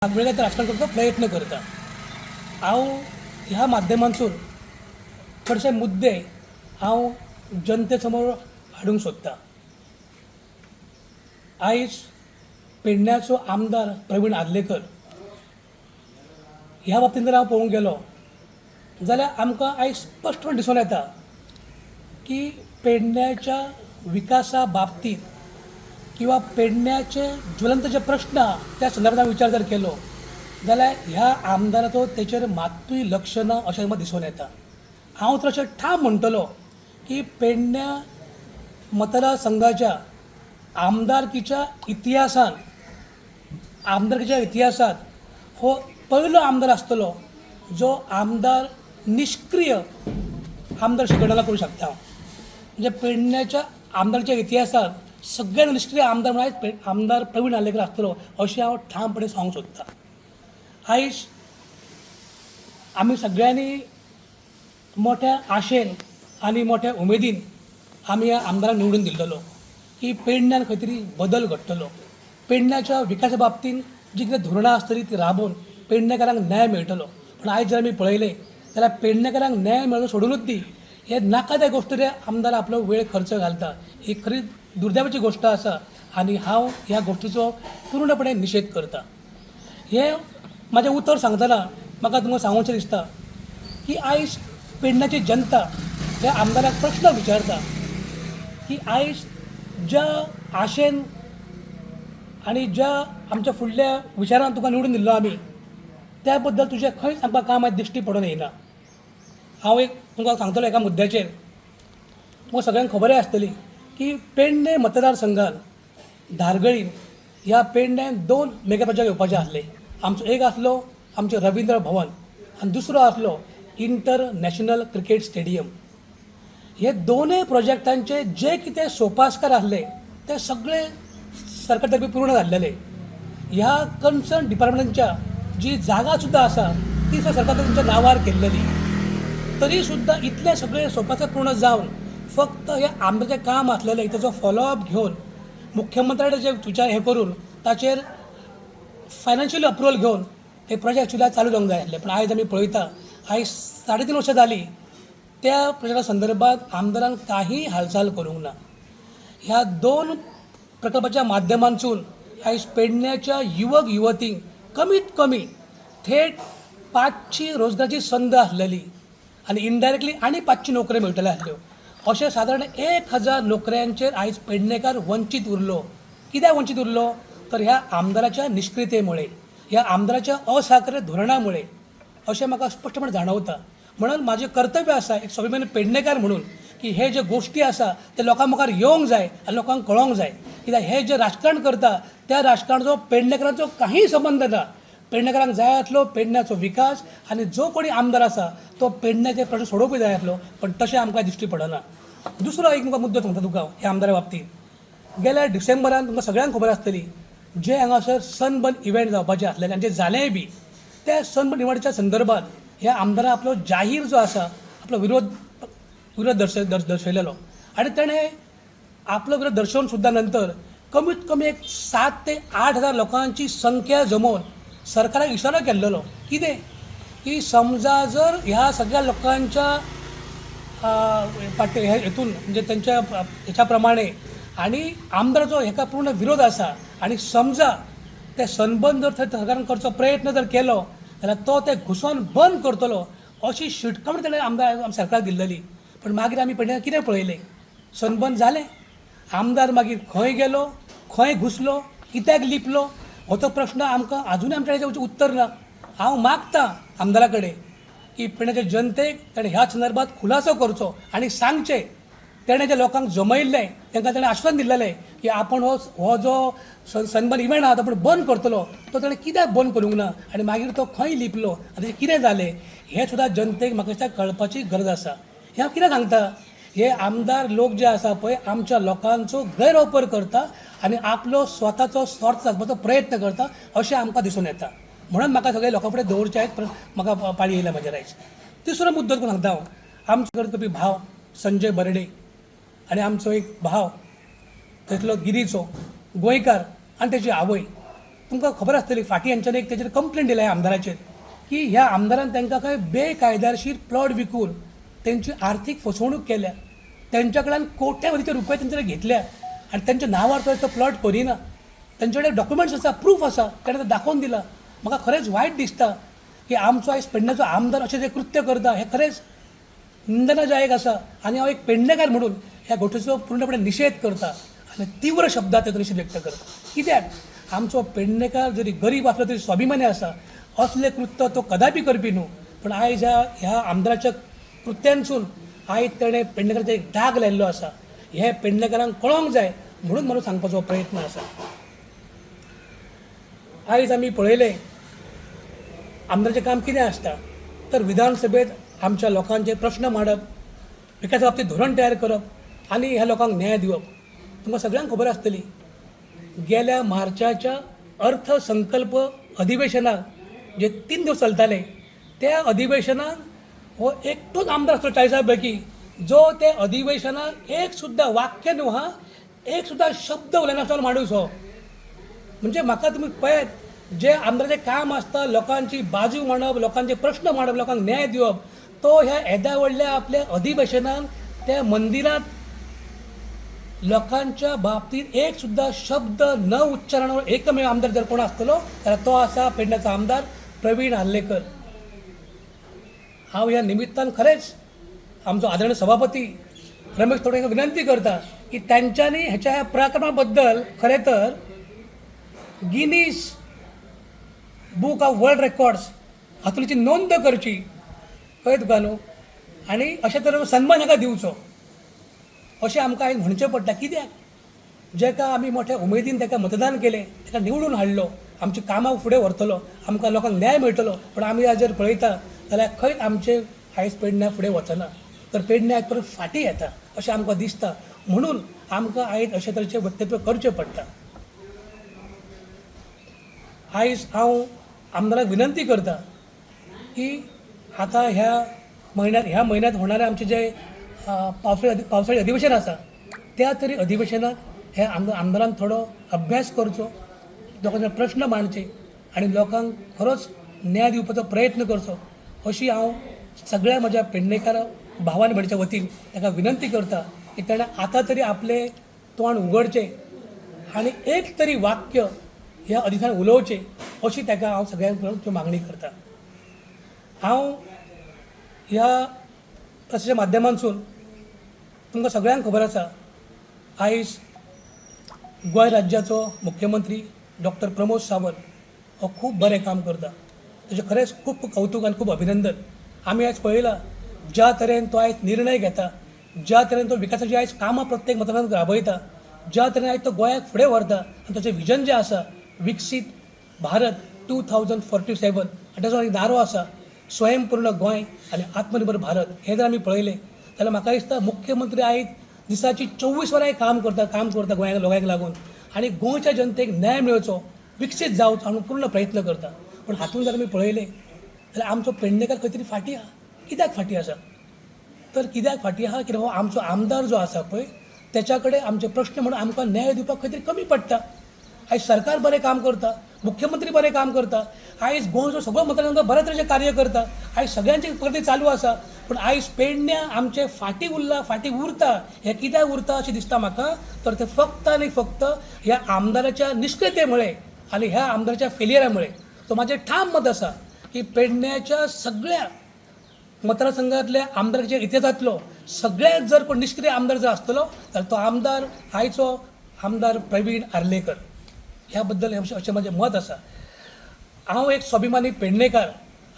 वेगळ्याच राजकारण करतो प्रयत्न करता। हांव ह्या माध्यमांतून थोडेशे मुद्दे हांव जनते समोर हाडूंक सोदतां। आयज पेडण्याचो आमदार प्रवीण आदलेकर ह्या बाबतींत जर हांव पळोवंक गेलो जाल्यार आमकां आयज स्पश्टपणे दिसून येता की पेडण्याच्या विकासा बाबतींत किंवा पेडण्याचे ज्वलंत जे प्रश्न आहा त्या संदर्भात विचार जर केलो जाल्यार ह्या आमदाराचो तेचेर मात्तूय लक्ष ना अशें म्हाका दिसून येता। हांव तर अशें ठाम म्हणटलो की पेडण्या मतदारसंघाच्या आमदारकीच्या इतिहासांत हो पयलो आमदार आसतलो जो आमदार निष्क्रिय आमदार अशी गणना करूं शकता। म्हणजे पेडण्याच्या आमदारच्या इतिहासांत सगळ्यात निष्क्रिय आमदार म्हळ्यार आमदार प्रवीण आदलेकर आसतलो अशें हांव ठामपणे सांगूंक सोदतां। आयज आमी सगळ्यांनी मोठ्या आशेन आनी मोठ्या उमेदीन आमी ह्या आमदाराक निवडून दिल्लो की पेडण्यान खंय तरी बदल घडटलो, पेडण्याच्या विकासा बाबतींत जी कितें धोरणां आसतलीं ती राबोवन पेडणेकारांक न्याय मेळटलो। पूण आयज जर आमी पळयलें जाल्यार पेडणेकारांक न्याय मेळो सोडूनच दी हे नाका त्या गोश्टीर आमदार आपलो वेळ खर्च घालता, ही खरी दुर्दैवाची गोश्ट आसा आनी हांव ह्या गोश्टीचो पूर्णपणे निशेध करता। हें म्हाजें उतर सांगतना म्हाका तुमकां सांगूचें दिसता की आयज पेडण्याची जनता ह्या आमदाराक प्रश्न विचारता की आयज ज्या आशेन आनी ज्या आमच्या फुडल्या विचारान तुका निवडून दिल्लो आमी त्या बद्दल तुजें खंयच आमकां काम आयज दिश्टी पडून येयना। हांव एक तुमकां सांगतलो एका मुद्द्याचेर। तुमकां सगळ्यांक खबरय आसतली की पेडणे मतदारसंघात धारगळीन ह्या पेडण्यान 2 मेगा प्रोजेक्ट येवपाचे आसले। आमचो एक आसलो आमचें रवींद्र भवन आनी दुसरो आसलो इंटरनॅशनल क्रिकेट स्टेडियम। हे दोनूय प्रोजेक्टांचे जे कितें सोपास्कार आसले ते सगळे सरकार तर्फे पूर्ण जाल्लेले। ह्या कन्सर्न डिपार्टमेंटाच्या जी जागा सुद्दां आसा ती सुद्दां सरकार तुमच्या नांवार केल्लेली, तरी सुद्दां इतले सगळे सोपास्कार पूर्ण जावन फक्त हे आमदाराचें काम आसलेलें ताचो फॉलोअप घेवन मुख्यमंत्र्याचे जे विचार हे करून ताचेर फायनान्शियल अप्रुवल घेवन हे प्रोजेक्ट सुद्दां चालू जावंक जाय आसले। पण आयज आमी पळयता आयज 3.5 वर्सां जालीं त्या प्रोजेक्टा संदर्भात आमदारान काही हालचाल करूंक ना। ह्या 2 प्रकल्पाच्या माध्यमांतून आयज पेडण्याच्या युवक युवतींक कमीत कमी थेट 500 रोजगाराची संद आसलेली आनी इनडायरेक्टली आनी 500 नोकऱ्यो मेळटल्यो आसल्यो। अशें सादारण 1000 नोकऱ्यांचेर आयज पेडणेकार वंचीत उरलो। कित्याक वंचीत उरलो तर ह्या आमदाराच्या निष्क्रियतेमुळे, ह्या आमदाराच्या असहकार्य धोरणामुळे अशें म्हाका स्पश्टपणे जाणवता। म्हणून माझे कर्तव्य आसा एक स्वाभिमानी पेडणेकार म्हणून की हे जे गोश्टी आसा ते लोकां मुखार येवंक जाय आनी लोकांक कळोंक जाय। कित्याक हे जे राजकारण करता त्या राजकारणाचो पेडणेकारांचो काही संबंध ना। पेडणेकारांक जाय आसलो पेडण्याचो विकास आनी जो कोणी आमदार आसा तो पेडण्याचे प्रश्न सोडोवपूय जाय आसलो, पण तशें आमकां दिश्टी पडना। दुसरो एक तुमकां मुद्दो सांगता तुका ह्या आमदारा बाबतींत। गेल्या डिसेंबरान तुमकां सगळ्यांक खबर आसतली जे हांगासर सनबर्न इव्हेंट जावपाचे आसलेले आनी जे जालेंय बी त्या सनबर्न इव्हेंटाच्या संदर्भात ह्या आमदारान आपलो जाहीर जो आसा आपलो विरोध दर्शयलेलो आनी तेणें आपलो विरोध दर्शोवन सुद्दां नंतर कमीत कमी एक 7 ते 8 हजार लोकांची संख्या जमोवन सरकाराक इशारो केल्लो कितें की समजा जर ह्या सगळ्या लोकांच्या हेतून म्हणजे त्यांच्या ह्याच्या प्रमाणे आनी आमदाराचो हेका पूर्ण विरोध आसा आनी समजा ते सनबर्न जर थंय सरकारान करचो प्रयत्न जर केलो जाल्यार तो ते घुसोवन बंद करतलो अशी शिटकावणी तेणें आमदार सरकाराक दिल्ली। पण मागीर आमी पेडण्याक कितें पळयलें, सनबर्न जालें, आमदार मागीर खंय गेलो, खंय घुसलो, कित्याक लिपलो हो प्रश्न आमकां अजुनूय आमच्या हेजें उत्तर ना। हांव मागतां आमदारा कडेन की पेडण्याच्या जनतेक ताणें ह्या संदर्भात खुलासो करचो आनी सांगचें तेणें जे लोकांक जमयल्लें तांकां तेणें आश्वासन दिल्लें की आपण हो जो सनबर्न इव्हेंट आहा तो आपण बंद करतलो, तो ताणें कित्याक बंद करूंक ना आनी मागीर तो खंय लिपलो आनी तें कितें जालें हें सुद्दां जनतेक म्हाका दिसता कळपाची गरज आसा। हें हांव कितें सांगता, हे आमदार लोक जे आसा पळय आमच्या लोकांचो गैरवापर करता आनी आपलो स्वताचो स्वार्थ साधपाचो प्रयत्न करता अशें आमकां दिसून येता। म्हणून म्हाका सगळे लोकां फुडें दवरचें म्हाका पाळी येयल्या म्हाजेर आयज। तिसरो मुद्दो तुका सांगता हांव, आमचो करपी भाव संजय बर्डे आनी आमचो एक भाव थंयसलो गिरीचो गोंयकार आनी तेजी आवय तुमकां खबर आसतली फाटीं यांच्यानी एक तेजेर कंप्लेंट दिल्या ह्या आमदाराचेर की ह्या आमदारान तांकां खंय बेकायदारशीर प्लॉट विकून तेंची आर्थीक फसवणूक केल्या, तेंच्या कडल्यान कोट्यावधीचे रुपये तेंचे घेतल्या आनी तेंच्या नांवार तो प्लॉट करिना. तेंचे कडेन डॉक्युमेंट्स आसा, प्रूफ आसा, ताणें ते दाखोवन दिला. म्हाका खरेंच वायट दिसता की आमचो आयज पेडण्याचो आमदार अशें जे कृत्य करता हें खरेंच निंदनाजायक आसा. आनी हांव एक पेडणेकार म्हणून ह्या गोश्टीचो पूर्णपणे निशेध करता आनी तीव्र शब्दांत तेचो निशेध व्यक्त करता. कित्याक आमचो पेडणेकार जरी गरीब आसलो तरी स्वाभिमानी आसा. असले कृत्य तो कदापि करपी न्हू. पण आयज ह्या आमदाराच्या कृत्यांसून आयज तेणें पेडणेकाराचेर एक डाग लायिल्लो आसा. हे पेडणेकारांक कळोंक जाय म्हणून म्हाका सांगपाचो प्रयत्न आसा. आयज आमी पळयलें आमदाराचें काम कितें आसता तर विधानसभेत आमच्या लोकांचे प्रश्न मांडप, विकासा बाबतीत धोरण तयार करप आनी ह्या लोकांक न्याय दिवप. तुमकां सगळ्यांक खबर आसतली गेल्या मार्चाच्या अर्थसंकल्प अधिवेशनाक जे 3 दीस चलताले त्या अधिवेशनाक हो एकटोच आमदार आसलो 40 पैकी जो ते अधिवेशनाक एक सुद्धा वाक्य न्हू एक सुद्धा शब्द उलयनासतना माणूस हो. म्हणजे म्हाका तुमी पळयात जे आमदाराचें काम आसता लोकांची बाजू मांडप, लोकांचे प्रश्न मांडप, लोकांक न्याय दिवप, तो ह्या येद्या व्हडल्या आपल्या अधिवेशनाक त्या मंदिरांत लोकांच्या बाबतीत एक सुद्धा शब्द न उच्चारणारो एकमेव आमदार जर कोण आसतलो जाल्यार तो आसा पेडण्याचो आमदार प्रवीण आर्लेकर. हांव ह्या निमित्तान खरेंच आमचो आदरणीय सभापती रमेश थोडे विनंती करता की तांच्यांनी ह्याच्या ह्या प्रकरणा बद्दल खरें तर Guinness book of world records हातूंतली नोंद करची कळ्ळें तुका न्हू. आनी अशे तरेन सन्मान हाका दिवचो अशें आमकां आयज म्हणचें पडटा. कित्याक जेका आमी मोठ्या उमेदीन ताका मतदान केलें, ताका निवडून हाडलो, आमची कामां फुडें व्हरतलो, आमकां लोकांक न्याय मेळटलो, पण आमी आज जर पळयता जाल्यार खंयच आमचे आयज पेडण्यां फुडें वचना तर पेडण्यां एक परत फाटीं येता अशें आमकां दिसता. म्हणून आमकां आयज अशे तरेचें वक्तव्य करचें पडटा. आयज हांव आमदाराक विनंती करता की आतां ह्या म्हयन्यांत होणारें आमचें जें पावसाळी अधिवेशन आसा त्या तरी अधिवेशनाक ह्या आमदारान थोडो अभ्यास करचो, लोकांचे प्रश्न मांडचे आनी लोकांक खरोच न्याय दिवपाचो प्रयत्न करचो अशी हांव सगळ्या म्हज्या पेडणेकार भावान भयणीच्या वतीन ताका विनंती करता की ताणें आतां तरी आपलें तोंड उगडचें आनी एक तरी वाक्य ह्या अधिवेशनाक उलोवचें अशी ताका हांव सगळ्यांक मागणी करता. हांव ह्या प्रसाराच्या माध्यमांतसून तुमकां सगळ्यांक खबर आसा आयज गोंय राज्याचो मुख्यमंत्री डॉक्टर प्रमोद सावंत हो खूब बरें काम करता. ताचें खरेंच खूब कौतुक आनी खूब अभिनंदन. आमी आयज पळयलां ज्या तरेन तो आयज निर्णय घेता, ज्या तरेन तो विकासाची आयज कामां प्रत्येक मतदारांत राबयता, ज्या तरेन आयज तो गोंयाक फुडें व्हरता आनी ताचें विजन जें आसा विकसीत भारत 2047 आनी ताचो एक नारो आसा स्वयंपूर्ण गोंय आनी आत्मनिर्भर भारत. हें जर आमी पळयलें जाल्यार म्हाका दिसता मुख्यमंत्री आयज दिसाची 24 वरां काम करता गोंया लोकांक लागून आनी गोंयच्या जनतेक न्याय मेळचो, विकसीत जावचो हांव पूर्ण प्रयत्न करता. पण हातूंत जर आमी पळयलें जाल्यार आमचो पेडणेकार खंय तरी फाटीं आहा. कित्याक फाटीं आसा तर कित्याक फाटीं आहा कित्याक हो आमचो आमदार जो आसा पळय तेच्या कडेन आमचे प्रश्न म्हणून आमकां न्याय दिवपाक खंय तरी कमी पडटा. आयज सरकार बरें काम करता, मुख्यमंत्री बरें काम करता, आयज गोंयचो सगळो मतदारांक बऱ्या तरेचें कार्य करता, आयज सगळ्यांची प्रगती चालू आसा. पूण आयज पेडण्यां आमचे फाटीं उरता. हें कित्याक उरता अशें दिसता म्हाका तर ते फक्त आनी फक्त ह्या आमदाराच्या निश्क्रियतेमुळे आनी ह्या आमदाराच्या फेलियरामुळे. तो म्हाजें ठाम मत आसा की पेडण्याच्या सगळ्या मतदारसंघातल्या आमदाराच्या इतिहासांतलो सगळ्यात जर कोण निष्क्रिय आमदार जर आसतलो जाल्यार तो आमदार आयचो आमदार प्रवीण आर्लेकर. ह्या बद्दल अशें म्हजें मत आसा. हांव एक स्वाभिमानी पेडणेकार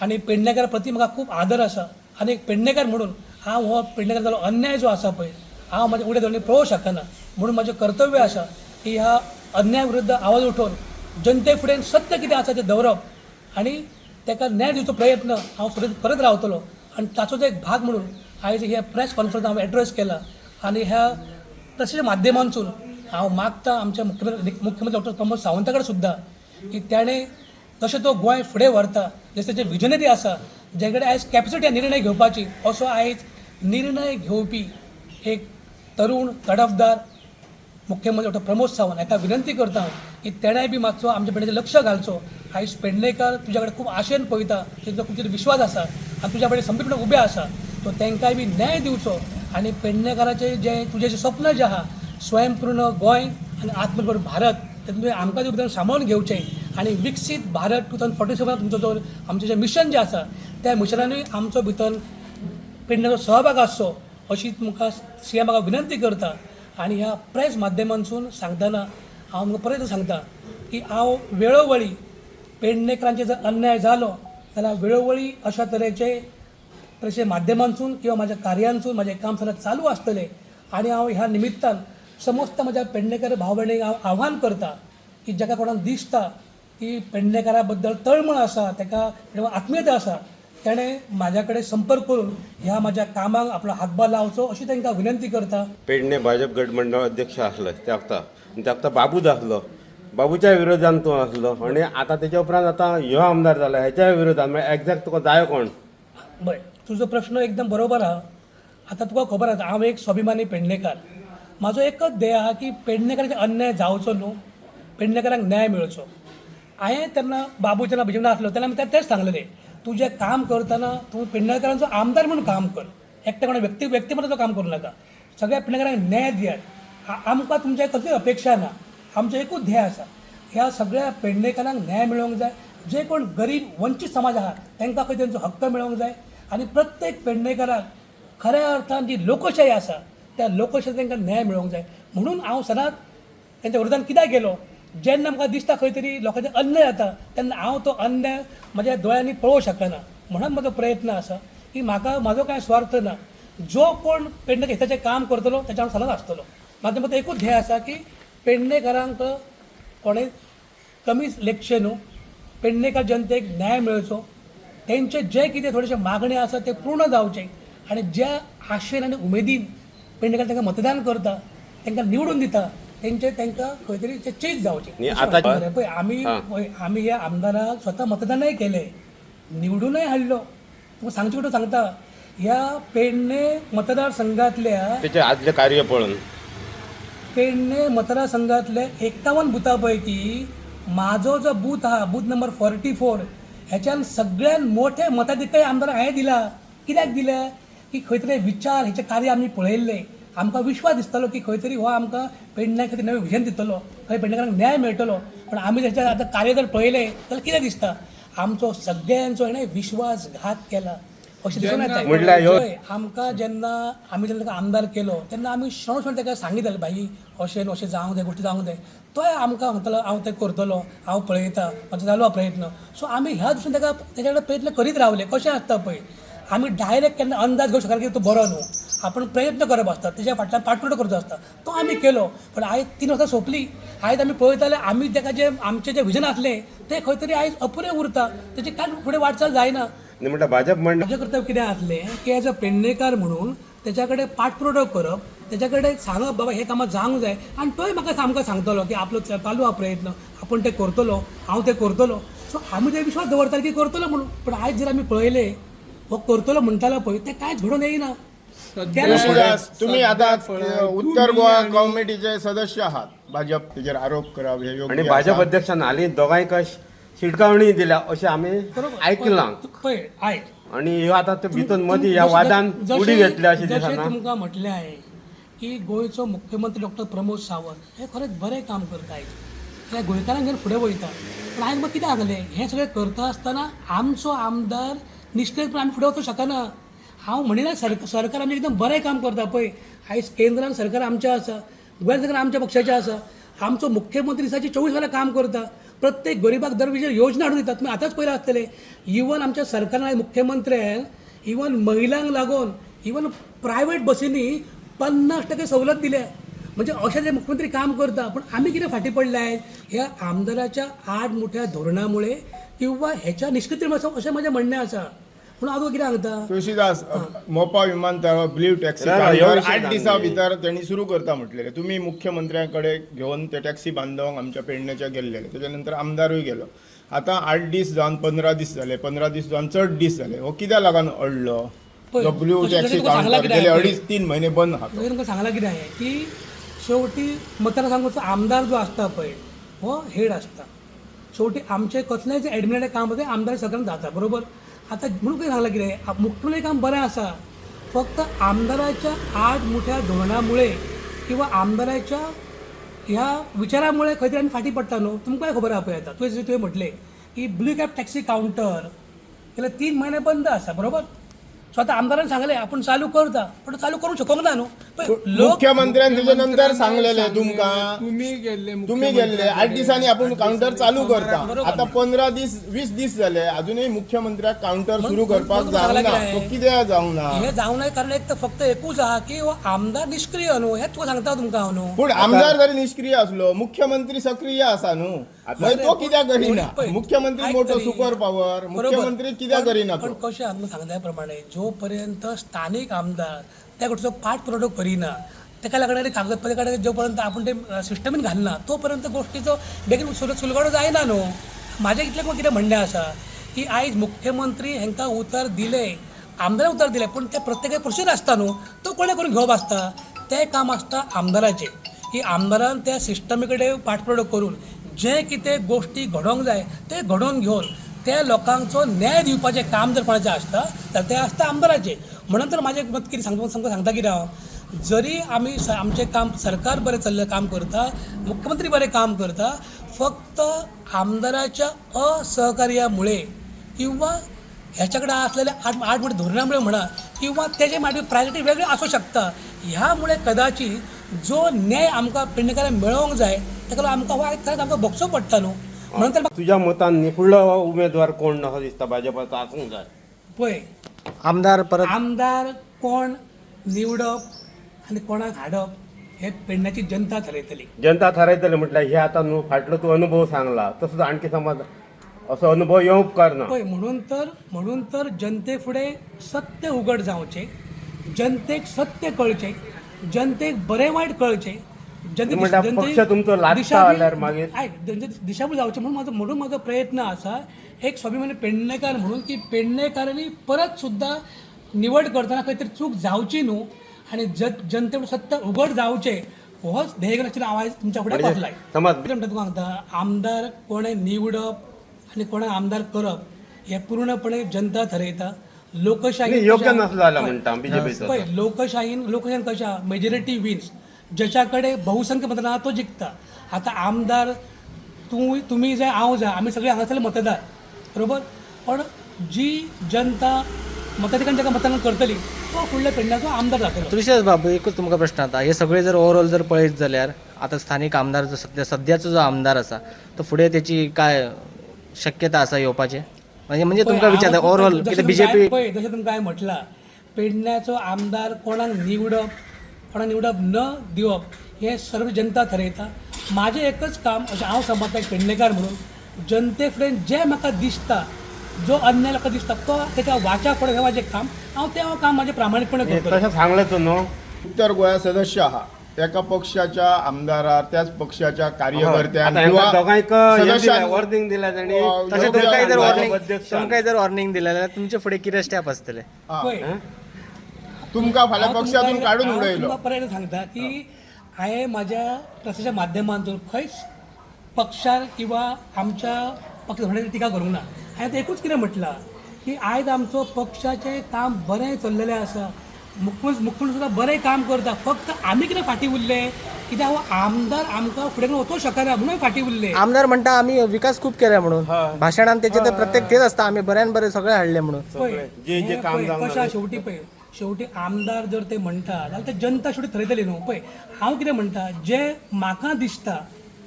आनी पेडणेकारा प्रती म्हाका खूब आदर आसा आनी एक पेडणेकार म्हणून हांव हो पेडणेकार जालो अन्याय जो आसा पळय हांव म्हाज्या उड्या धोरणी पळोवंक शकना. म्हणून म्हजें कर्तव्य आसा की ह्या अन्याया विरुद्ध आवाज उठोवन जनते फुडें सत्य कितें आसा तें दवरप आनी ताका न्याय दिवचो प्रयत्न हांव सतत करत रावतलो. आनी ताचोच एक भाग म्हणून आयज ह्या प्रेस कॉन्फरन्स हांव एड्रेस केला आनी ह्या प्रेसीच्या माध्यमांतसून हांव मागता आमच्या मुख्यमंत्री डॉक्टर प्रमोद सावंता कडेन सुद्दां की ताणें जशें तो गोंय फुडें व्हरता जशें तेजें विजनरी आसा जे कडेन आयज कॅपेसिटी निर्णय घेवपाची असो आयज निर्णय घेवपी एक तरूण तडफदार मुख्यमंत्री डॉक्टर प्रमोद सावंत हाका विनंती करता की तेणेय बी मातसो आमच्या पेडणेचेर लक्ष घालचो. आयज पेडणेकार तुज्या कडेन खूब आशेन पळयता, तेंचो खूब विश्वास आसा आनी तुज्या कडेन संपूर्ण उबे आसा. तो तांकांय बी न्याय दिवचो आनी पेडणेकाराचें जें तुजें जें स्वप्न जें आहा स्वयंपूर्ण गोंय आनी आत्मनिर्भर भारत तें तुवें आमकां भितर सांबाळून घेवचें आनी विकसीत भारत 2047 तुमचो जो आमचें जें मिशन जें आसा त्या मिशनानूय आमचो भितर पेडणेचो सहभाग आसचो अशी तुमकां सीएम म्हाका विनंती करता. आनी ह्या प्रेस माध्यमांतसून सांगतना हांव परत सांगता की हांव वेळोवेळी पेडणेकरांचेर जर अन्याय जालो जाल्यार वेळोवेळी अशा तरेचे प्रेस माध्यमांतसून किंवा म्हाज्या कार्यांतसून म्हाजें काम सदांच चालू आसतलें. आनी हांव ह्या निमित्तान समस्त म्हज्या पेडणेकार भाव भयणीक हांव आव्हान करता की जाका कोणाक दिसता की पेडणेकारा बद्दल तळमळ आसा, ताका आत्मीयता आसा, तेणें म्हाज्या कडेन संपर्क करून ह्या म्हाज्या कामाक आपलो हातभार लावचो अशी तांकां विनंती करता. पेडणे भाजप गट मंडळ अध्यक्ष आसलो त्या वक्ता बाबूच आसलो. बाबूच्या विरोधान तो आसलो आनी आतां तेच्या उपरांत आतां ह्यो आमदार जाला हेच्या विरोधान मागीर एक्झॅक्ट तुका जाय कोण? बरें, तुजो प्रश्न एकदम बरोबर आहा. आतां तुका खबर आसा हांव एक स्वाभिमानी पेडणेकार. म्हाजो एकच ध्येय आहा की पेडणेकारांचेर अन्याय जावचो न्हू, पेडणेकारांक न्याय मेळचो. हांवें तेन्ना बाबू जेन्ना बिजवना आसलो तेन्ना हांवें तेच सांगलेलें, तूं जें काम करतना तूं पेडणेकारांचो आमदार म्हणून काम कर, एकट्या कोणा व्यक्तिमत्वाचो काम करूं नाका. सगळ्या पेडणेकारांक न्याय दियात. आमकां तुमच्या कसली अपेक्षा ना, आमचो एकूच ध्येय आसा ह्या सगळ्या पेडणेकारांक न्याय मेळोवंक जाय. जे कोण गरीब वंचीत समाज आहा तांकां खंय तेंचो हक्क मेळोवंक जाय आनी प्रत्येक पेडणेकाराक खऱ्या अर्थान जी लोकशाही आसा त्या लोकशायेक तांकां न्याय मेळोवंक जाय. म्हणून हांव सदांच तेंच्या विरोधान कित्याक गेलो, जेन्ना म्हाका दिसता खंय तरी लोकांचे अन्याय जाता तेन्ना हांव तो अन्याय म्हज्या दोळ्यांनी पळोवंक शकना. म्हणून म्हजो प्रयत्न आसा की म्हाजो कांय स्वार्थ ना. जो कोण पेडणेकार हिताचें काम करतलो तेच्या हांव सदांच आसतलो. म्हाजो मत एकूच ध्येय आसा की पेडणेकारांक कोणें कमी लेखचे न्हू, पेडणेकार जनतेक न्याय मेळचो. तेंचे जे कितें थोडेशे मागणी आसा ते पूर्ण जावचे आनी ज्या आशेन आनी उमेदीन पेडणेकार तांकां मतदान करता, तांकां निवडून दिता, तांकां खंय तरी ते चीज जावचें. पळय आमी ह्या आमदाराक स्वता मतदानय केलें, निवडूनय हाडलो. तुका सांगचे कडेन सांगता ह्या पेडणे मतदारसंघांतल्या तेचे आदले कार्य पळोवन पेडणे मतदारसंघांतले 51 बुथां पैकी म्हाजो जो बूथ आहा, बूथ नंबर 44, हेच्यान सगळ्यान मोठे मताधिकारी आमदाराक हांवें दिला. कित्याक दिल्या की खंय तरी विचार हेचें कार्य आमी पळयल्लें. आमकां विश्वास दिसतालो की खंय तरी हो आमकां पेडण्या खातीर नवें विजन दितलो, खंय पेडणेकारांक न्याय मेळटलो. पण आमी तेच्या आतां कार्य जर पळयलें जाल्यार कितें दिसता, आमचो सगळ्यांचो हेणें विश्वासघात केला अशें दिसून येता. आमकां जेन्ना ताका आमदार केलो तेन्ना आमी शण ताका सांगितलें भाई अशें अशें जावंक जाय, गोश्टी जावंक जाय. तोय आमकां म्हणटालो हांव तें करतलो, हांव पळयतां, म्हाजो जालो प्रयत्न. सो आमी ह्या दृश्टीन ताका तेच्या कडेन प्रयत्न करीत रावले. कशें आसता पळय, आमी डायरेक्ट केन्ना अंदाज घेवंक शकना की तो बरो न्हू, आपण प्रयत्न करप आसता, तेच्या फाटल्यान पाठपुरावो करचो आसता. तो आमी केलो. पण आयज 3 वर्सां सोंपली. आयज आमी पळयताले आमी ताका जें आमचें जें विजन आसलें तें खंय तरी आयज अपुरें उरता, तेची कांय फुडें वाटचाल जायना. म्हणटा भाजप मंडळ म्हजे कर्तव्य कितें आसलें की एज अ पेडणेकार म्हणून तेच्या कडेन पाठपुरावो करप, तेच्या कडेन सांगप बाबा हे कामां जावंक जाय. आनी तोय म्हाका आमकां सांगतलो की आपलो चालू हा प्रयत्न, आपूण तें करतलो, हांव तें करतलो. सो आमी ते विश्वास दवरताले की करतलो म्हणून. पण आयज जर आमी पळयलें हो करतलो म्हणटालो पळय तें कांयच घडोवन येयना. तुम्ही आता उत्तर गोवा कमिटीचे सदस्य आहात. भाजप तेजेर आरोप करप हे योग्य आणि भाजप अध्यक्षान हालीं दोगांयक शिटकावणी दिल्या अशें आमी आयकलां. आणि ह्यो आतां ते भितून मदीं ह्या वादान उडी घेतल्या अशें दिसना. तुमकां म्हटलें हांवें की गोंयचो मुख्यमंत्री डॉक्टर प्रमोद सावंत हे खरेंच बरें काम करता आयज, कित्याक गोंयकारांक घेवन फुडें वयता. पण आयज कितें जालें, हें सगळें करता आसतना आमचो आमदार निश्चितपणे आमी फुडें वचूंक शकना. हांव म्हणिना सरकार आमचें एकदम बरें काम करता पळय. आयज केंद्रान सरकार आमचें आसा, गोंय सरकार आमच्या पक्षाचें आसा. आमचो मुख्यमंत्री दिसाची 24 वरां काम करता. प्रत्येक गरीबाक दर विजय योजना हाडून दितात. तुमी आतांच पयलें आसतलें इवन आमच्या सरकारान मुख्यमंत्र्यान इवन महिलांक लागून इवन प्रायवेट बसींनी 50% सवलत दिल्या. म्हणजे अशें जे मुख्यमंत्री काम करता. पण आमी कितें फाटीं पडल्यात ह्या आमदाराच्या आडमुठ्या धोरणामुळे किंवा ह्याच्या निष्क्रियतेमुळे अशें म्हजें म्हणणें आसा. म्हणून हांव कितें सांगता, तुळशीदास मोपा विमानतळ ब्ल्यू टॅक्सी 8 दिसां भितर तेणी सुरू करता म्हटलेले. तुमी मुख्यमंत्र्या कडेन घेवन ते टॅक्सी बांदोवंक आमच्या पेडणेच्या गेल्लेले. तेच्या नंतर आमदारूय गेलो. आतां 8 दीस जावन 15 दीस जाले, 15 दीस जावन चड दीस जाले. हो कित्या लागून अडलो? ब्ल्यू टॅक्सी कावंटर गेले 2.5-3 म्हयने बंद आहा. तुमकां सांगलां कितें हांवें की शेवटी मतदारसंघाचो आमदार जो आसता पळय हो हेड असता. शेवटी आमचे कसलेंय जे एडमिनिस्ट्रेटिव्ह काम होते आमदार सगळ्यांना जाता बरोबर. आता म्हणून कितें सांगलां कितें मुख्यमंत्री काम बरें आसा, फक्त आमदाराच्या आड मुठ्या धोरणामुळे किंवा आमदाराच्या ह्या विचारामुळे खंय तरी आमी फाटीं पडटा न्हू. तुमकांय खबर आहा पळय आतां तुवें म्हटलें की ब्लू कॅप टॅक्सी कावंटर गेले 3 महिने बंद आसा बरोबर. सो आता आमदारांनी सांगले आपण चालू करता पण चालू करू शकूंक ना न्हू. पण लोक मुख्यमंत्र्यांनी त्याच्या नंतर सांगलेले तुमकां तुम्ही गेल्ले 8 दिसांनी आपण काउंटर चालू करता. आता 15 दीस 20 दीस झाले अजूनही मुख्यमंत्र्याक काउंटर सुरू करपाक जावना. तो कित्याक जावना? हे जावं नाही कारण एक तर फक्त एकूच आहा की हो आमदार निष्क्रिय न्हू. हेच तुका सांगता तुमकां हांव न्हू. पूण आमदार जरी निष्क्रिय असलो मुख्यमंत्री सक्रिय आसा न्हू. मागीर तो कित्याक करिना? मुख्यमंत्री मोठो सुपर पॉवर मुख्यमंत्री कित्याक करिना? पण कशें आमकां सांगल्या प्रमाणे जो पर्यंत स्थानिक आमदार त्या गोष्टीचो पाठपुरावो करिना, ताका लागणारी कागदपत्र काडे जो पर्यंत आपण ते सिस्टमीन घालना तो पर्यंत गोष्टीचो बेगीन सुलगडो जायना न्हू. म्हाजें इतलें कितें म्हणणें आसा की आयज मुख्यमंत्री हांकां उतर दिले, आमदाराक उतर दिले, पूण ते प्रत्येक प्रोसिजर आसता न्हू. तो कोणे करून घेवप आसता तें काम आसता आमदाराचें. की आमदारान त्या सिस्टमी कडेन पाठपुरावो करून जे कितें गोश्टी घडोवंक जाय ते घडोवन घेवन त्या लोकांचो न्याय दिवपाचें काम जर कोणाचें आसता जाल्यार तें आसता आमदाराचें. म्हणून तर म्हाजें मत कितें सांगता कितें हांव, जरी आमी आमचें काम सरकार बरें चल्लें काम करता, मुख्यमंत्री बरें काम करता, फक्त आमदाराच्या असहकार्यामुळे किंवा ह्याच्या कडेन असलेल्या आठ मोठ्या धोरणामुळे म्हणा किंवा तेजे मागीर प्रायोरिटी वेगळी आसूं शकता. ह्यामुळे कदाचित जो न्याय आमकां पेडणेकारांक मेळोवंक जाय ताका आमकां हो खरेंच आमकां भोगचो पडटा न्हू. म्हणून तर तुझ्या मतान फुडलो उमेदवार कोण असो दिसता भाजपाचो आसूंक जाय? पळय आमदार कोण निवडप आनी कोणाक हाडप हे पेडण्याची जनता थारायतली. जनता थारायतले म्हटल्यार हे आतां न्हू फाटलो तूं अनुभव सांगला तसोच आणखी समज असो अनुभव येवंक उपकारना. पळय म्हणून तर जनते फुडें सत्य उघड जावचें, जनतेक सत्य कळचें, जनतेक बरें वायट कळचें, म्हणल्यार पक्ष तुमचो लागता जाल्यार मागीर दिशाभूल जावचें म्हणून म्हजो प्रयत्न आसा एक स्वाभिमानी पेडणेकार म्हणून की पेडणेकारांनी परत सुद्दां निवड करतना खंय तरी चूक जावची न्हू आनी जनते सत्य उघड जावचें होच ध्येय घेवन हांव आयज तुमच्या फुडें बसलाय. समज म्हणटा तुका सांगता आमदार कोणें निवडप आनी कोणाक आमदार करप हे पूर्णपणे जनता ठरयता. लोकशाही योग्य नसलो जाल्यार म्हणटा बीजेपीचो. पळय लोकशाहीन कशा मेजॉरिटी विन्स, ज्याच्याकडे बहुसंख्य मतदार तो जिंकता. आता आमदार तुम्ही जाय हांव जाय आमी सगळे हांगासरले मतदार बरोबर, पण जी जनता मताधिकारान जाका मतदान करतली तो फुडल्या पेडण्याचो आमदार जातलो. तुळशीदास बाबू एकूच तुमकां प्रश्न आता हे सगळे जर ओवरऑल जर पळयत जाल्यार आता स्थानिक आमदार जो सध्याचो जो आमदार आसा तो फुडें तेची काय शक्यता आसा येवपाचे म्हणजे तुमकां विचारता ओवरऑल कितें बीजेपी पळय जशें तुमकां हांवें म्हटलां पेडण्याचो आमदार कोणाक निवडप न दिवप हे सर्व जनता ठरयता. म्हाजें एकच काम अशें हांव समजता एक पेडणेकार म्हणून जनते फुडें जें म्हाका दिसता जो अन्याय म्हाका दिसता तो तेच्या वाच्या फुडें हें म्हाजें काम हांव तें काम म्हाजें प्रामाणीकपणे करतलो. तशें सांगलें तूं न्हू. उत्तर गोंया सदस्य आहा एका पक्षाच्या आमदारार त्याच पक्षाच्या कार्यकर्त्यांक किंवा दोगांयक सदस्यांक वॉर्निंग दिल्या तांणी. तशें तुमकांय जर वॉर्निंग दिलें जाल्यार तुमचे फुडें कितें स्टेप आसतले? पळय तुमकां फाल्यां पक्षातून काडून हांव उडयलो. तुमकां परत सांगता की हांवें म्हाज्या प्रसाच्या माध्यमांतून खंयच पक्षार किंवा आमच्या पक्ष धोरणाची टिका करूंक ना. हांवें एकूच कितें म्हटलां की आयज आमचो पक्षाचें काम बरें चल्लेलें आसा. मुख्यमंत्री सुद्दां बरें काम करता, फक्त आमी कितें फाटीं उरले कित्याक हो आमदार आमकां फुडें वचूंक शकना म्हणून फाटीं उरले. आमदार म्हणटा आमी विकास खूप केला म्हणून भाशणान तेचे तर प्रत्येक तेच आसता आमी बऱ्यान बरें सगळें हाडलें म्हणून. जे काम जावंक कशा शेवटी आमदार जर ते म्हणटा जाल्यार ते जनता शेवटी ठरयतली न्हू. पळय हांव कितें म्हणटा जें म्हाका दिसता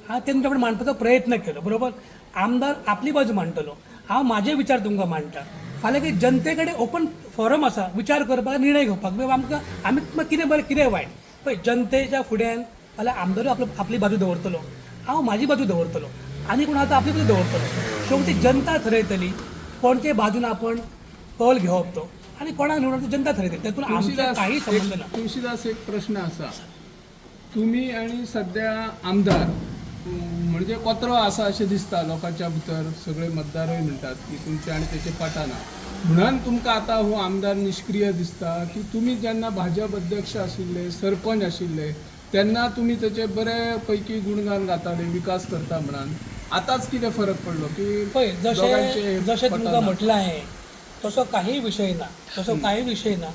हांव तें तुमच्या कडेन मांडपाचो प्रयत्न केलो बरोबर. आमदार आपली बाजू मांडटलो, हांव म्हाजे विचार तुमकां मांडटा. फाल्यां की जनते कडेन ओपन फॉरम आसा विचार करपाक निर्णय घेवपाक आमकां आमी कितें बरें कितें वायट. पळय जनतेच्या फुड्यान फाल्यां आमदारूय आपली बाजू दवरतलो, हांव म्हाजी बाजू दवरतलो आनी कोण आतां आपली बाजू दवरतलो. शेवटी जनता ठरयतली कोणते बाजून आपण कौल घेवप तो आनी कोणाक निवडून जनता ठरयतली. तातूंत आमचो काही संबंध ना. तुळशीदास एक प्रश्न आसा, तुम्ही आणि सध्या आमदार म्हणजे कचरो आसा अशें दिसता लोकांच्या भितर, सगळे मतदारूय म्हणटात की तुमचे आनी तेचे पटना म्हणून तुमकां आतां हो आमदार निष्क्रिय दिसता की तुमी जेन्ना भाजप अध्यक्ष आशिल्ले सरपंच आशिल्ले तेन्ना तुम्ही त्याचे बऱ्यापैकी गुणगान गाताले, विकास करता म्हणान. आताच कितें फरक पडलो की पळय दोघांचे जशें तुमकां पटना. म्हटलं आहे तसो काही विशय ना,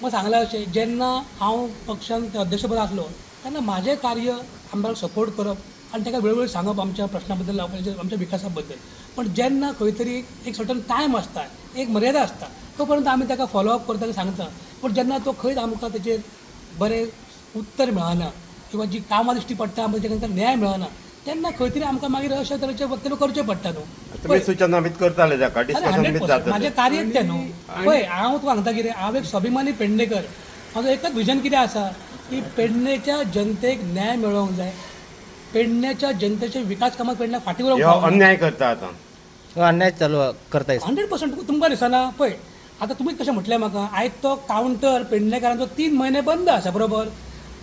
मग सांगला अशें जेन्ना हांव पक्षांत अध्यक्षपद आसलो तेन्ना म्हाजें कार्य आमदाराक सपोर्ट करप आनी ताका वेळोवेळी सांगप आमच्या प्रश्ना बद्दल आमच्या विकासा बद्दल. पण जेन्ना खंय तरी एक सर्टन टायम आसता, एक मर्यादा आसता, तो पर्यंत आमी ताका फॉलोअप करता सांगता. पण जेन्ना तो खंयच आमकां तेचेर बरें उत्तर मेळना किंवा जी कामां दिश्टी पडटा आमकां ताका न्याय मेळना तेन्ना खंय तरी आमकां मागीर अशे तरेचे वक्तव्य करचें पडटा न्हू. तुम्ही सूचना बीत करताले ताका अरे डिस्कशन बीत 100% जाता माझे कार्यच तें न्हू. पळय हांव तुका सांगता कितें, हांव एक स्वाभिमानी पेडणेकर. म्हाजो एकच विजन कितें आसा की पेडणेच्या जनतेक न्याय मेळोंक जाय, पेडणेच्या जनतेचे विकास कामाक पेडण्या फाटीं ह्यो उरोवंक अन्याय करता आता हो अन्याय चालू करताय. 100% तुमकां दिसना. पळय आतां तुमीच कशें म्हटलें म्हाका, आयज तो कावंटर पेडणेकारांचो 3 म्हयने बंद आसा बरोबर.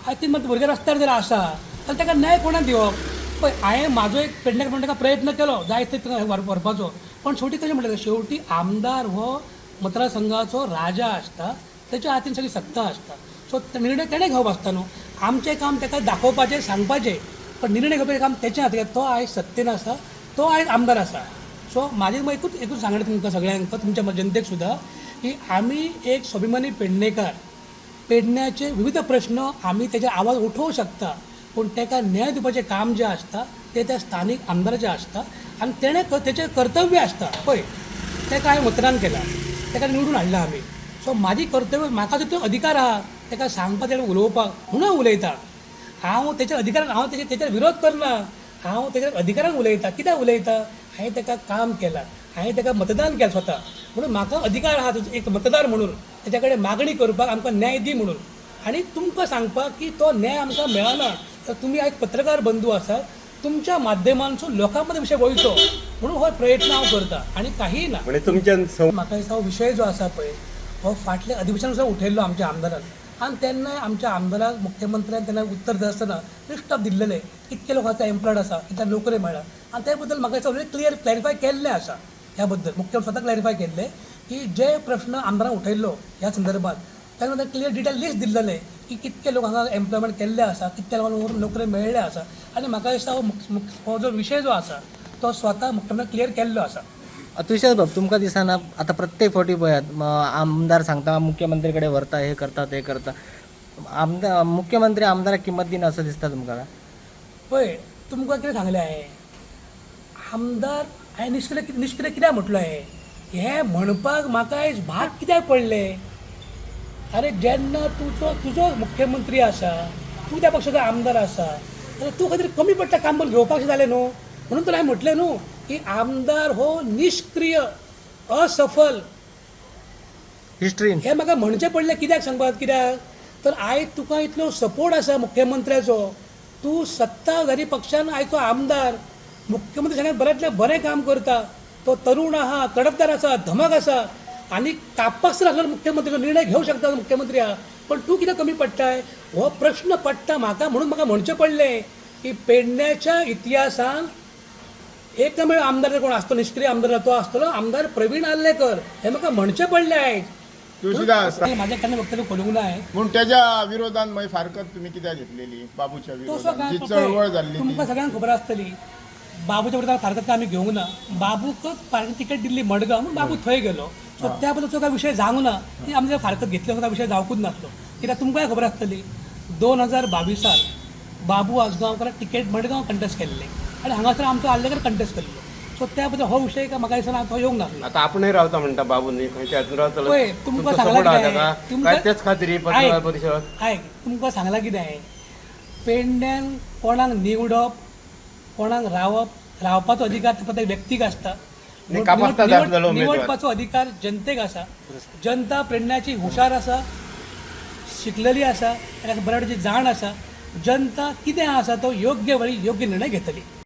आयज 3 म्हयने भुरगे रस्त्यार जर आसा जाल्यार ताका न्याय कोणाक दिवप. पळय हांवें म्हाजो एक पेडणेकार म्हणटा प्रयत्न केलो जाय ते व्हरपाचो, पण शेवटी कशें म्हटलें, शेवटी आमदार हो मतदारसंघाचो राजा आसता, तेच्या हातीन सगळी सत्ता आसता. सो निर्णय तेणें घेवप आसता न्हू. आमचें काम ताका दाखोवपाचें, सांगपाचें, पण निर्णय घेवपाचें काम तेचें हातीन. तो आयज सत्तेन आसा, तो आयज आमदार आसा. सो म्हाजें एकूच सांगणें तुमकां सगळ्यांक, तुमच्या जनतेक सुद्दां, की आमी एक स्वाभिमानी पेडणेकार, पेडण्याचे विविध प्रश्न आमी तेजे आवाज उठोवंक शकता, पूण ताका न्याय दिवपाचें काम जें आसता तें त्या स्थानीक आमदाराचें आसता आनी तेणें तेचें कर्तव्य आसता. पळय ताका हांवें मतदान केलां, ताका निवडून हाडला आमी. सो म्हाजी कर्तव्य, म्हाका जो तो अधिकार आहा ताका सांगपाक, ताणें उलोवपाक, म्हणून उलयता. हांव तेच्या अधिकाराक, हांव तेचेर विरोध करना, हांव तेच्या अधिकाराक उलयता. कित्याक उलयता, हांवें ताका काम केलां, हांवें ताका मतदान केलां स्वता, म्हणून म्हाका अधिकार आहा एक मतदार म्हणून तेच्या कडेन मागणी करपाक, आमकां न्याय दी म्हणून, आनी तुमकां सांगपाक की तो न्याय आमकां मेळना. तर तुमी आयज पत्रकार बंधू आसात, तुमच्या माध्यमांतसून लोकां मदें विशय वयचो म्हणून हो प्रयत्न हांव करता, आनी कांय ना. म्हणजे तुमच्या म्हाका दिसता हो विशय जो आसा पळय हो फाटल्या अधिवेशनान उठयल्लो आमच्या आमदारान, आनी तेन्ना आमच्या आमदाराक मुख्यमंत्र्यान तेन्ना उत्तर दिता आसतना लिस्ट ऑफ दिल्लेलें कितके लोकांचो एम्प्लॉयड आसा, कितल्या नोकरी मेळ्ळा, आनी त्या बद्दल म्हाका दिसता ऑलरेडी क्लॅरिफाय केल्लें आसा. ह्या बद्दल मुख्यमंत्री स्वता क्लॅरिफाय केल्लें की जे प्रश्न आमदारान उठयल्लो ह्या संदर्भात तेन्ना क्लियर डिटेल लिस्ट दिल्लेलें की कितके लोक हांगा एम्प्लॉयमेंट केल्ले आसा, कितके लोकांक नोकरी मेळ्ळे आसा. आनी म्हाका दिसता हो जो विशय जो आसा तो स्वता मुख्यमंत्र्यान क्लियर केल्लो आसा. तुषार बाब, तुमकां दिसना आता प्रत्येक फावटी पळयात आमदार सांगता मुख्यमंत्री कडेन व्हरता, हे करता ते करता, आमदार मुख्यमंत्री आमदाराक किंमत दिना असं दिसता तुमकां? पळय तुमकां कितें सांगलें हांवें, आमदार हांवें निष्क्रिय कित्याक म्हटलो हें म्हणपाक म्हाका आयज भाग कित्याक पडले. अरे जेन्ना तुजो मुख्यमंत्री आसा, तूं त्या पक्षाचो आमदार आसा, जाल्यार तूं खंय तरी कमी पडटा काम करून घेवपाक जालें न्हू. म्हणून तर हांवें म्हटलें न्हू की आमदार हो निष्क्रिय, असफल, हिस्ट्री हें म्हाका म्हणचें पडलें. कित्याक सांगपाक, कित्याक तर आयज तुका इतलो सपोर्ट आसा मुख्यमंत्र्याचो, तूं सत्ताधारी पक्षान आयचो आमदार, मुख्यमंत्री सगळ्यांत बऱ्यांतलें बरें काम करता, तो तरूण आहा, तडफदार आसा, धमक आसा, आनी कापपाक सुद्दां आसलो मुख्यमंत्री निर्णय घेवंक शकता मुख्यमंत्री आहा. पण तूं कित्याक कमी पडटाय, हो प्रश्न पडटा म्हाका. म्हणून म्हाका म्हणचें पडलें की पेडण्याच्या इतिहासान एकमेव आमदार कोण आसतो निष्क्रिय आमदार, तो आसतलो आमदार प्रवीण आल्लेकर. हें म्हाका म्हणचें पडलें आयज. तुळशीदास, म्हाज्या केन्ना वक्तव्य खोलूंक ना हांवें. पूण त्याच्या विरोधान मागीर फारकत तुम्ही कित्याक घेतलेली बाबूच्या तसो विरोधान, जी काय चळवळ जाल्ली ती? तुमकां सगळ्यांक खबर आसतली, बाबूच्या विरोधात फारकत काय आमी घेवंक ना. बाबूकच फारकत तिकेट दिल्ली मडगांव, म्हणून बाबू थंय गेलो. सो त्या बद्दलचो काय विशय जावंक ना की आमचे फारकत घेतली असो विशय जावंकूच नासलो. कित्याक तुमकांय खबर आसतली 2022 बाबू आसगांवकाराक तिकेट मडगांव कंटेस्ट केल्लें आनी हांगासर आमचो आल्लेकर कंटेस्ट केल्लो. सो त्या बद्दल हो विशय म्हाका दिसना तो येवंक नासलो. आता आपणय रावता म्हणटा बाबू न्ही, खंयच्या हातून रावतलो, पळय तुमकां सांगलां सपोर्ट आहा कितें ताका तुमकां काय तेच खातीर पत्रकार परिशद. आयक तुमकां सांगलां कितें, पेडण्यान कोणाक निवडप, कोणाक रावपाचो अधिकार प्रत्येक व्यक्तीक आसता. निवडपाचो अधिकार जनतेक आसा. जनता पेडण्याची हुशार आसा, शिकलेली आसा, ताका बऱ्या जाण आसा. जनता कितें आसा तो योग्य वेळी योग्य निर्णय घेतली.